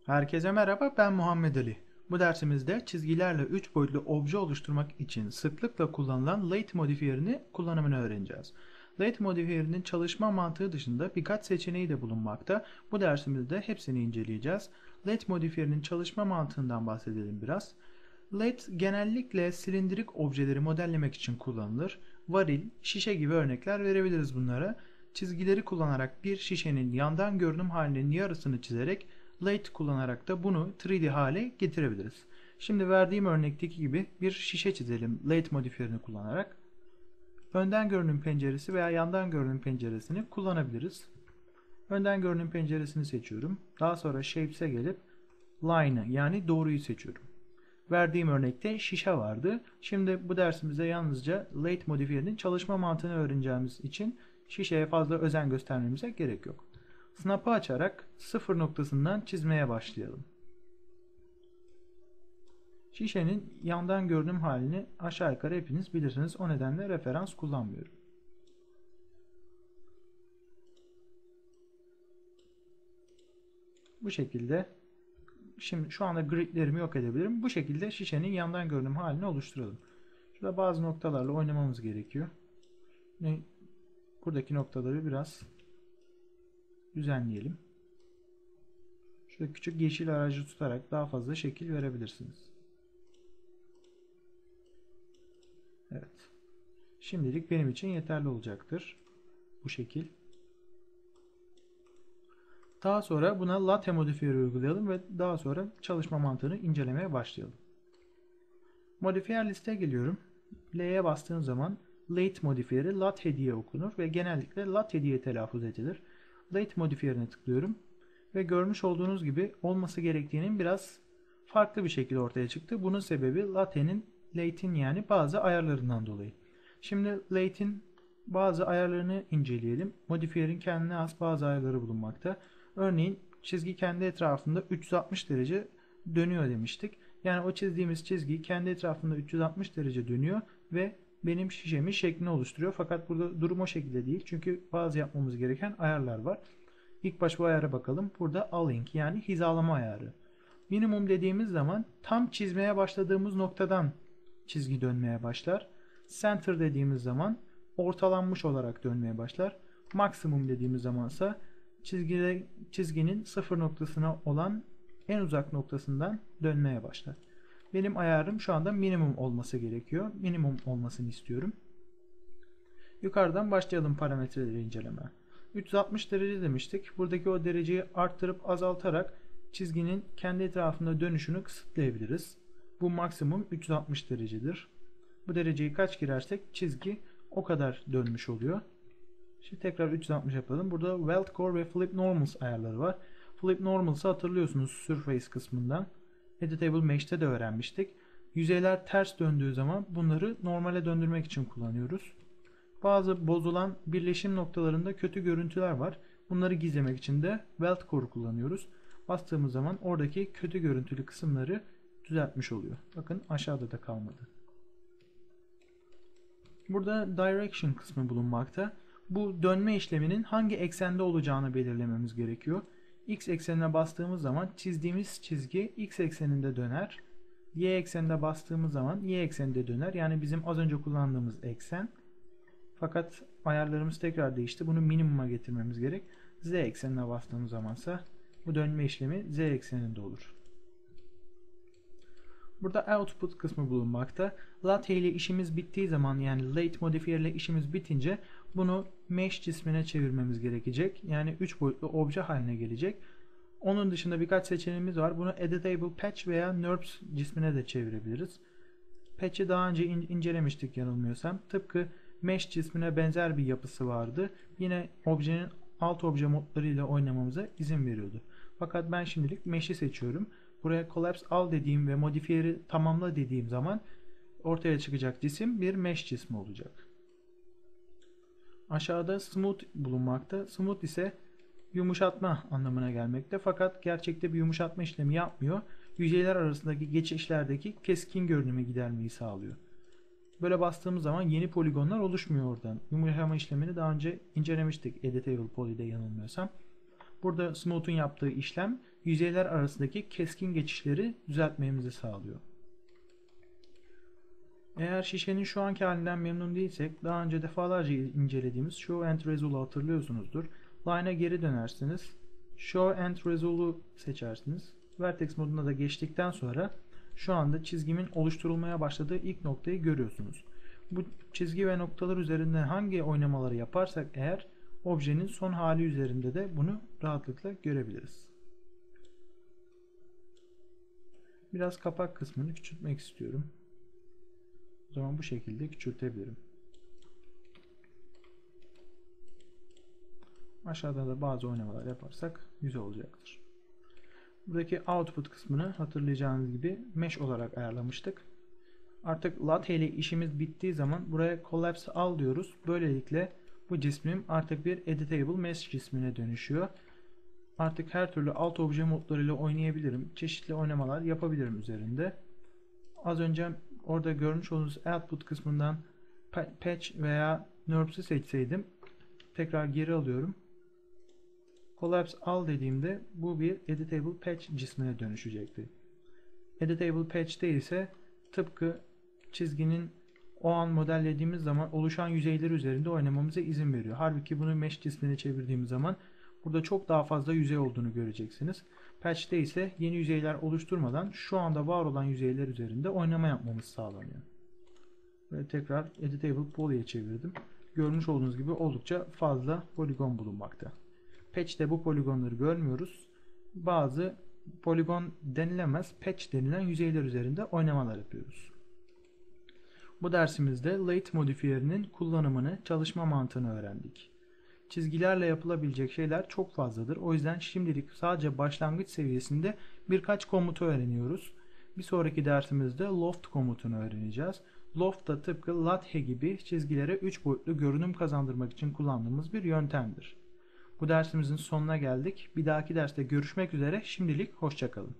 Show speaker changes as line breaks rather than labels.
Herkese merhaba, ben Muhammed Ali. Bu dersimizde çizgilerle 3 boyutlu obje oluşturmak için sıklıkla kullanılan late modifiyerini kullanımını öğreneceğiz. Late modifiyerinin çalışma mantığı dışında birkaç seçeneği de bulunmakta. Bu dersimizde hepsini inceleyeceğiz. Late modifiyerinin çalışma mantığından bahsedelim biraz. Late genellikle silindirik objeleri modellemek için kullanılır. Varil, şişe gibi örnekler verebiliriz bunlara. Çizgileri kullanarak bir şişenin yandan görünüm halinin yarısını çizerek Late kullanarak da bunu 3D hale getirebiliriz. Şimdi verdiğim örnekteki gibi bir şişe çizelim Late modifiyerini kullanarak. Önden görünüm penceresi veya yandan görünüm penceresini kullanabiliriz. Önden görünüm penceresini seçiyorum. Daha sonra Shapes'e gelip Line'ı yani doğruyu seçiyorum. Verdiğim örnekte şişe vardı. Şimdi bu dersimizde yalnızca Late modifiyerinin çalışma mantığını öğreneceğimiz için şişeye fazla özen göstermemize gerek yok. Snap'ı açarak sıfır noktasından çizmeye başlayalım. Şişenin yandan görünüm halini aşağı yukarı hepiniz bilirsiniz. O nedenle referans kullanmıyorum. Bu şekilde şimdi şu anda gridlerimi yok edebilirim. Bu şekilde şişenin yandan görünüm halini oluşturalım. Şurada bazı noktalarla oynamamız gerekiyor. Buradaki noktaları biraz düzenleyelim. Şöyle küçük yeşil aracı tutarak daha fazla şekil verebilirsiniz. Evet. Şimdilik benim için yeterli olacaktır. Bu şekil. Daha sonra buna latte modifiyeri uygulayalım ve daha sonra çalışma mantığını incelemeye başlayalım. Modifiyer listeye geliyorum. L'ye bastığım zaman late modifiyeri latte diye okunur ve genellikle latte diye telaffuz edilir. Late modifiyerine tıklıyorum ve görmüş olduğunuz gibi olması gerektiğinin biraz farklı bir şekilde ortaya çıktı. Bunun sebebi late'in yani bazı ayarlarından dolayı. Şimdi late'in bazı ayarlarını inceleyelim. Modifiyerin kendine has bazı ayarları bulunmakta. Örneğin çizgi kendi etrafında 360 derece dönüyor demiştik. Yani o çizdiğimiz çizgi kendi etrafında 360 derece dönüyor ve benim şişemin şeklini oluşturuyor. Fakat burada durum o şekilde değil. Çünkü bazı yapmamız gereken ayarlar var. İlk baş bu ayara bakalım. Burada align yani hizalama ayarı. Minimum dediğimiz zaman tam çizmeye başladığımız noktadan çizgi dönmeye başlar. Center dediğimiz zaman ortalanmış olarak dönmeye başlar. Maksimum dediğimiz zamansa çizginin sıfır noktasına olan en uzak noktasından dönmeye başlar. Benim ayarım şu anda minimum olması gerekiyor. Minimum olmasını istiyorum. Yukarıdan başlayalım parametreleri inceleme. 360 derece demiştik. Buradaki o dereceyi arttırıp azaltarak çizginin kendi etrafında dönüşünü kısıtlayabiliriz. Bu maksimum 360 derecedir. Bu dereceyi kaç girersek çizgi o kadar dönmüş oluyor. Şimdi tekrar 360 yapalım. Burada Weld Core ve Flip Normals ayarları var. Flip Normals'ı hatırlıyorsunuz Surface kısmından. Editable Mesh'te de öğrenmiştik. Yüzeyler ters döndüğü zaman bunları normale döndürmek için kullanıyoruz. Bazı bozulan birleşim noktalarında kötü görüntüler var. Bunları gizlemek için de Weld Core kullanıyoruz. Bastığımız zaman oradaki kötü görüntülü kısımları düzeltmiş oluyor. Bakın aşağıda da kalmadı. Burada Direction kısmı bulunmakta. Bu dönme işleminin hangi eksende olacağını belirlememiz gerekiyor. X eksenine bastığımız zaman çizdiğimiz çizgi X ekseninde döner. Y eksenine bastığımız zaman Y ekseninde döner. Yani bizim az önce kullandığımız eksen. Fakat ayarlarımız tekrar değişti. Bunu minimuma getirmemiz gerek. Z eksenine bastığımız zamansa bu dönme işlemi Z ekseninde olur. Burada output kısmı bulunmakta. Latte ile işimiz bittiği zaman yani late modifier ile işimiz bitince bunu mesh cismine çevirmemiz gerekecek. Yani 3 boyutlu obje haline gelecek. Onun dışında birkaç seçeneğimiz var. Bunu editable patch veya NURBS cismine de çevirebiliriz. Patch'i daha önce incelemiştik yanılmıyorsam. Tıpkı mesh cismine benzer bir yapısı vardı. Yine objenin alt obje modlarıyla oynamamıza izin veriyordu. Fakat ben şimdilik mesh'i seçiyorum. Buraya collapse al dediğim ve modifiyeri tamamla dediğim zaman ortaya çıkacak cisim bir mesh cismi olacak. Aşağıda smooth bulunmakta. Smooth ise yumuşatma anlamına gelmekte. Fakat gerçekte bir yumuşatma işlemi yapmıyor. Yüzeyler arasındaki geçişlerdeki keskin görünümü gidermeyi sağlıyor. Böyle bastığımız zaman yeni poligonlar oluşmuyor oradan. Yumuşama işlemini daha önce incelemiştik Editable Poly'de yanılmıyorsam. Burada Smooth'un yaptığı işlem yüzeyler arasındaki keskin geçişleri düzeltmemizi sağlıyor. Eğer şişenin şu anki halinden memnun değilsek, daha önce defalarca incelediğimiz Show and Resolve'u hatırlıyorsunuzdur. Line'a geri dönersiniz. Show and Resolve'u seçersiniz. Vertex moduna da geçtikten sonra şu anda çizgimin oluşturulmaya başladığı ilk noktayı görüyorsunuz. Bu çizgi ve noktalar üzerinde hangi oynamaları yaparsak eğer objenin son hali üzerinde de bunu rahatlıkla görebiliriz. Biraz kapak kısmını küçültmek istiyorum. O zaman bu şekilde küçültebilirim. Aşağıda da bazı oynamalar yaparsak güzel olacaktır. Buradaki output kısmını hatırlayacağınız gibi mesh olarak ayarlamıştık. Artık latte ile işimiz bittiği zaman buraya collapse al diyoruz. Böylelikle bu cismim artık bir editable mesh cismine dönüşüyor. Artık her türlü alt obje modlarıyla oynayabilirim. Çeşitli oynamalar yapabilirim üzerinde. Az önce orada görmüş olduğunuz output kısmından patch veya NURBS'ı seçseydim tekrar geri alıyorum. Collapse al dediğimde bu bir editable patch cismine dönüşecekti. Editable patch'te ise tıpkı çizginin o an modellediğimiz zaman oluşan yüzeyler üzerinde oynamamıza izin veriyor. Halbuki bunu mesh cismine çevirdiğimiz zaman burada çok daha fazla yüzey olduğunu göreceksiniz. Patch'te ise yeni yüzeyler oluşturmadan şu anda var olan yüzeyler üzerinde oynama yapmamız sağlanıyor. Ve tekrar Editable Poly'ye çevirdim. Görmüş olduğunuz gibi oldukça fazla poligon bulunmakta. Patch'te bu poligonları görmüyoruz. Bazı poligon denilemez, patch denilen yüzeyler üzerinde oynamalar yapıyoruz. Bu dersimizde Late modifiyerinin kullanımını, çalışma mantığını öğrendik. Çizgilerle yapılabilecek şeyler çok fazladır. O yüzden şimdilik sadece başlangıç seviyesinde birkaç komutu öğreniyoruz. Bir sonraki dersimizde loft komutunu öğreneceğiz. Loft da tıpkı lathe gibi çizgilere 3 boyutlu görünüm kazandırmak için kullandığımız bir yöntemdir. Bu dersimizin sonuna geldik. Bir dahaki derste görüşmek üzere. Şimdilik hoşça kalın.